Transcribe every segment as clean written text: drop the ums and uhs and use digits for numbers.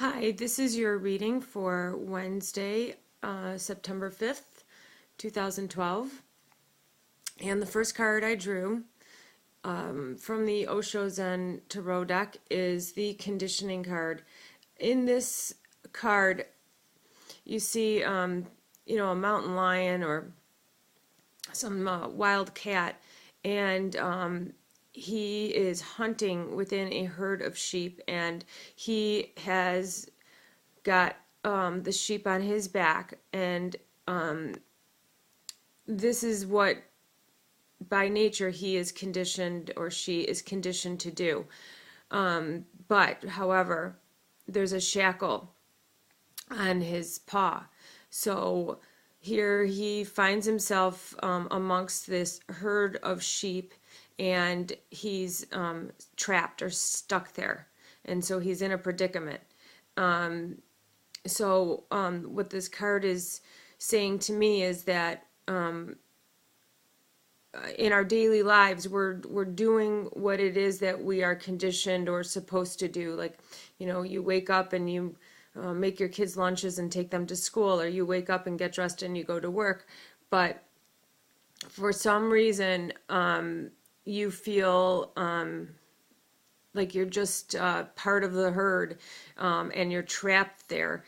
Hi, this is your reading for Wednesday, September 5th, 2012. And the first card I drew from the Osho Zen Tarot deck is the conditioning card. In this card, you see, a mountain lion or some wild cat, and he is hunting within a herd of sheep, and he has got the sheep on his back, and this is what by nature he is conditioned or she is conditioned to do. But however, there's a shackle on his paw. So here he finds himself amongst this herd of sheep, and he's trapped or stuck there. And so he's in a predicament. What this card is saying to me is that in our daily lives, we're doing what it is that we are conditioned or supposed to do. Like, you wake up and you make your kids lunches and take them to school, or you wake up and get dressed and you go to work. But for some reason, you feel like you're just part of the herd, and you're trapped there.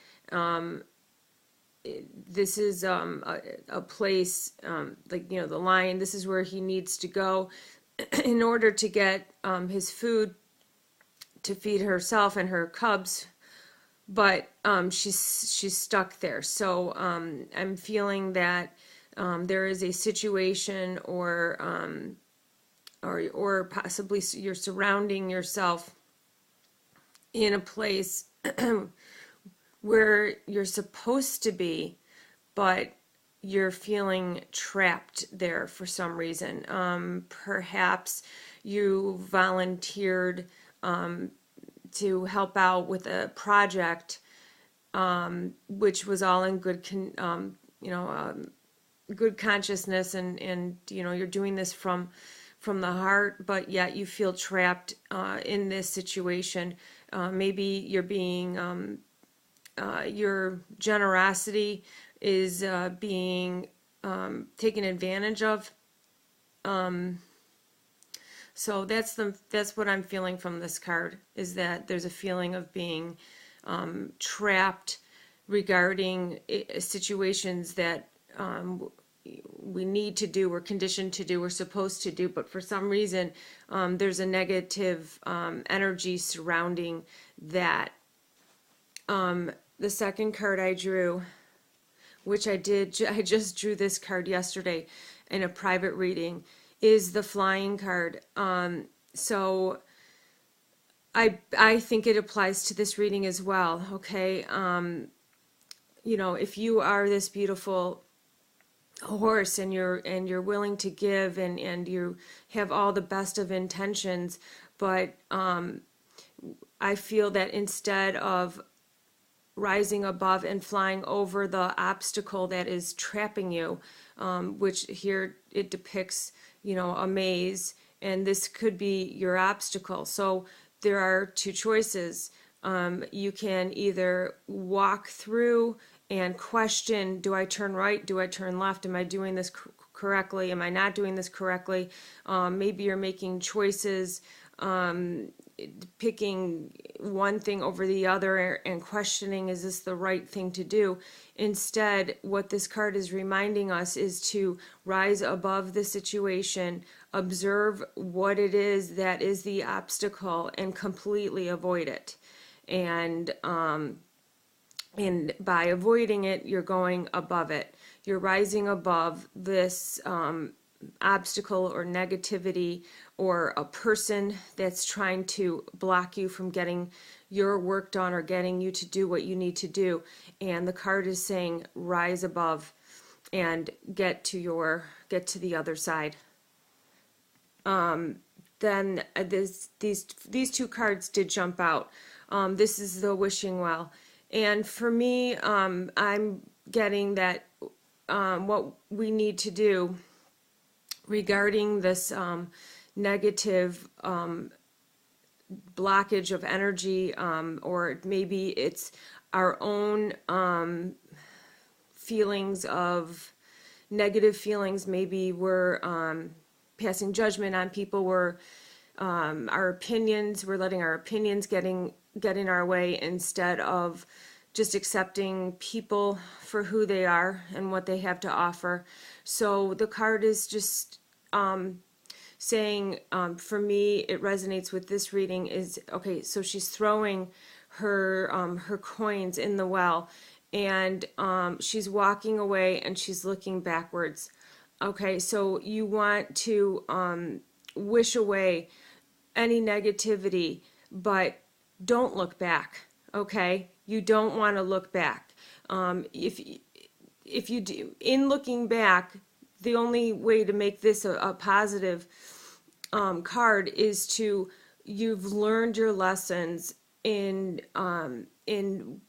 This is a place, the lion, this is where he needs to go in order to get his food to feed herself and her cubs, but she's stuck there. So I'm feeling that there is a situation, or possibly you're surrounding yourself in a place where you're supposed to be, but you're feeling trapped there for some reason. Perhaps you volunteered to help out with a project, which was all in good consciousness, and you're doing this from the heart, but yet you feel trapped in this situation. Maybe you're being your generosity is being taken advantage of. So that's what I'm feeling from this card, is that there's a feeling of being trapped regarding situations that we need to do, we're conditioned to do, we're supposed to do, but for some reason there's a negative energy surrounding that. The second card I drew, which I just drew this card yesterday in a private reading, is the flying card. So I think it applies to this reading as well. Okay, if you are this beautiful horse, and you're willing to give, and you have all the best of intentions, but I feel that instead of rising above and flying over the obstacle that is trapping you, which here it depicts, a maze, and this could be your obstacle. So there are two choices. You can either walk through and question, do I turn right? Do I turn left? Am I doing this correctly? Am I not doing this correctly? Maybe you're making choices, picking one thing over the other and questioning, is this the right thing to do? Instead, what this card is reminding us is to rise above the situation, observe what it is that is the obstacle, and completely avoid it. And by avoiding it, you're going above it. You're rising above this obstacle or negativity, or a person that's trying to block you from getting your work done or getting you to do what you need to do. And the card is saying rise above and get to the other side. Then these two cards did jump out. This is the wishing well, and for me, I'm getting that what we need to do regarding this negative blockage of energy, or maybe it's our own feelings of negative feelings. Maybe we're passing judgment on people. We're we're letting our opinions get in our way instead of just accepting people for who they are and what they have to offer. So the card is just saying, for me, it resonates with this reading is, okay, so she's throwing her coins in the well, and she's walking away and she's looking backwards. Okay, so you want to wish away any negativity, but don't look back. Okay, you don't want to look back. If you do, in looking back, the only way to make this a positive card is to, you've learned your lessons in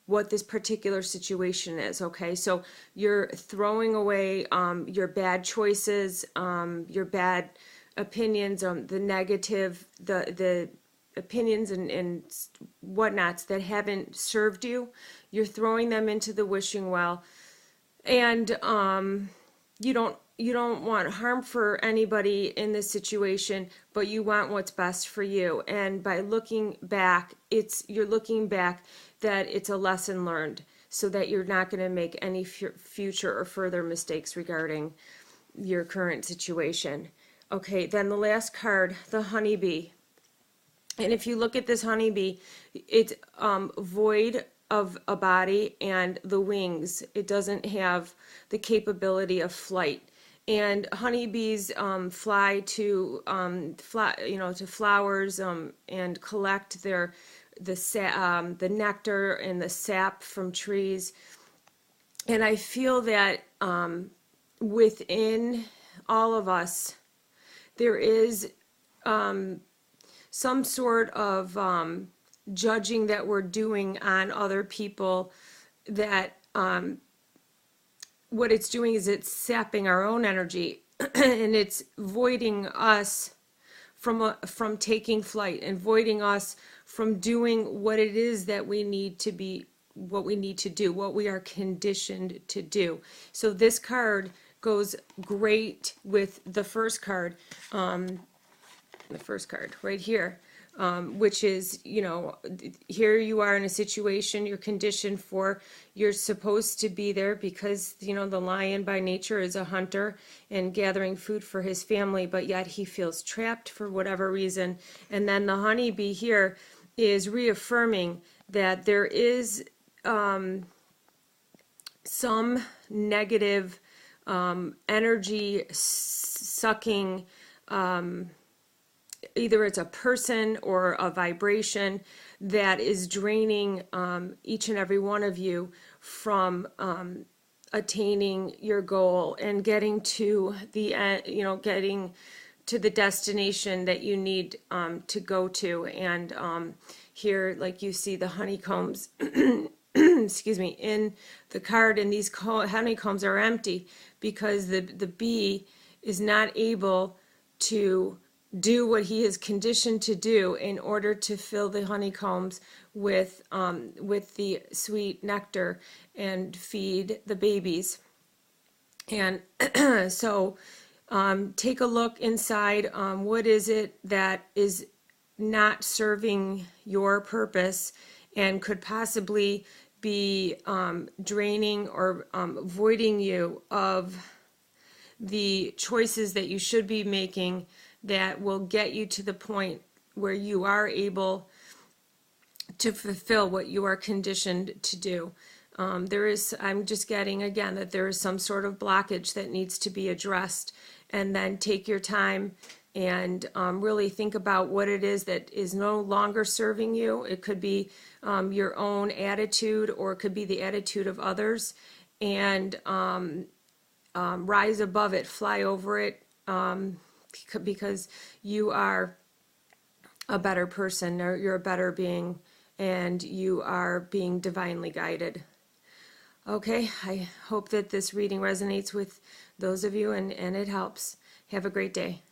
what this particular situation is. Okay, so you're throwing away your bad choices, your bad opinions, the negative, the opinions and whatnots that haven't served you. You're throwing them into the wishing well, and you don't want harm for anybody in this situation, but you want what's best for you. And by looking back, you're looking back that it's a lesson learned, so that you're not going to make any future or further mistakes regarding your current situation. Okay, then the last card, the honeybee. And if you look at this honeybee, it's void of a body and the wings. It doesn't have the capability of flight. And honeybees fly to to flowers and collect the nectar and the sap from trees. And I feel that within all of us, there is some sort of judging that we're doing on other people, that what it's doing is it's sapping our own energy and it's voiding us from taking flight, and voiding us from doing what it is that we need to be, what we need to do, what we are conditioned to do. So this card goes great with the first card right here, which is, here you are in a situation you're conditioned for. You're supposed to be there because, the lion by nature is a hunter and gathering food for his family, but yet he feels trapped for whatever reason. And then the honeybee here is reaffirming that there is some negative energy sucking, either it's a person or a vibration that is draining each and every one of you from attaining your goal and getting to the end, getting to the destination that you need to go to. And here, like you see the honeycombs, excuse me, in the card, and these honeycombs are empty because the bee is not able to do what he is conditioned to do in order to fill the honeycombs with the sweet nectar and feed the babies. And so take a look inside. What is it that is not serving your purpose and could possibly be draining or voiding you of the choices that you should be making, that will get you to the point where you are able to fulfill what you are conditioned to do. I'm just getting again that there is some sort of blockage that needs to be addressed, and then take your time and really think about what it is that is no longer serving you. It could be your own attitude, or it could be the attitude of others, and rise above it, fly over it, because you are a better person, or you're a better being, and you are being divinely guided. Okay, I hope that this reading resonates with those of you, and it helps. Have a great day.